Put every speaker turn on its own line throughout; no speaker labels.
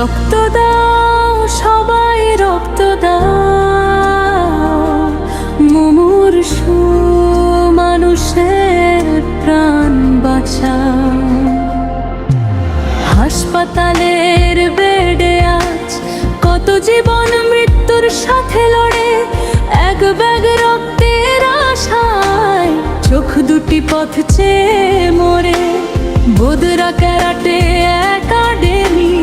রক্ত দাও, সবাই রক্ত দাও, মুমূর্ষু মানুষের প্রাণ বাঁচাও। হাসপাতালের বেডে আজ কত জীবন মৃত্যুর সাথে লড়ে, এক ব্যাগ রক্তের আশায় চোখ দুটি পথ চেয়ে মরে। বদরা ক্যারাটে একাডেমি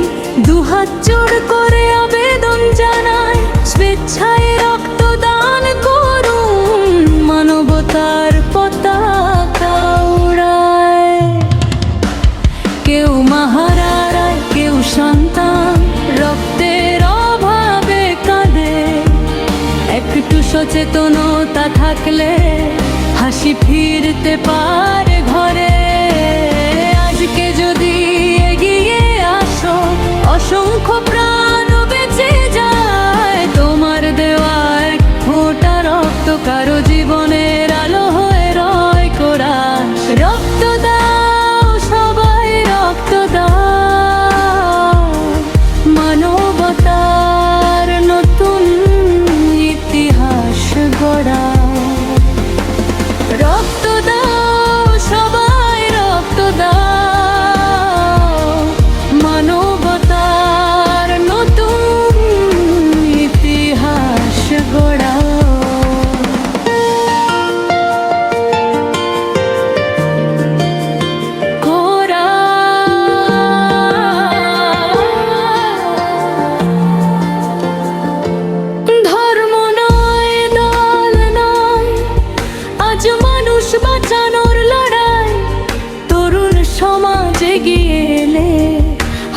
দুহাত জোড় করে আবেদন জানায়, স্বেচ্ছায় রক্তদান করুন, মানবতার পতাকা উড়ায়। কেউ মাহারায়, কেউ সন্তান রক্তের অভাবে কাঁদে, একটু সচেতনতা থাকলে হাসি ফিরতে পারে ঘরে। আজকে যদি এগিয়ে আসো, অসংখ্য প্রাণ বেঁচে যায়। তোমার দেওয়া এক ফোঁটা রক্ত কারো জীবনের আলো হয়ে রয় কোরাস। রক্ত দাও, সবাই রক্ত দাও, মানবতার নতুন ইতিহাস গড়াও। রক্ত দাও, সবাই রক্ত দাও, মানবতার নতুন ইতিহাস গড়াও। ধর্ম নয়, দল নয়, আজ মানুষ বাঁচানোর লড়াই। তরুণ সমাজ এগিয়ে এলে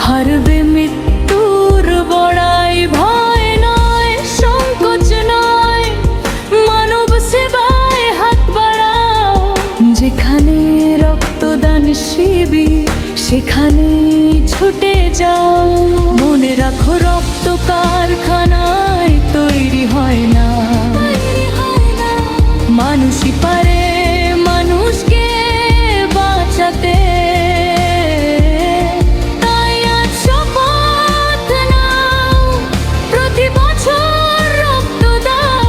হারবে মৃত্যুর বড়াই। ভয় নয়, সংকোচ নয়, মানব সেবায় হাত বাড়াও। যেখানে রক্তদান শিবির সেখানে ছুটে যাও। মনে রাখো, রক্ত কারখানায় তৈরি হয় না, মানুষই পারে মানুষকে বাঁচাতে। তাই আজ শপথ নাও, প্রতি বছর রক্ত দাও।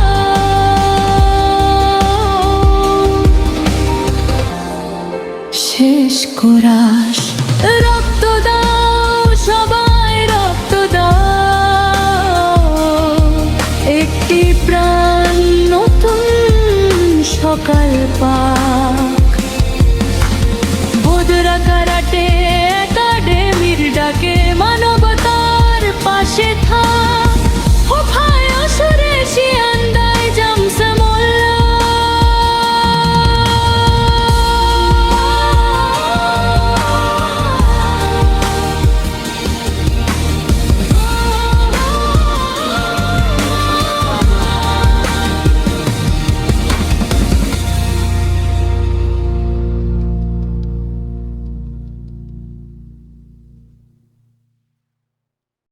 শেষ কোরাস। রক্ত দাও, সবাই রক্ত দাও, একটি প্রাণ নতুন সকাল পা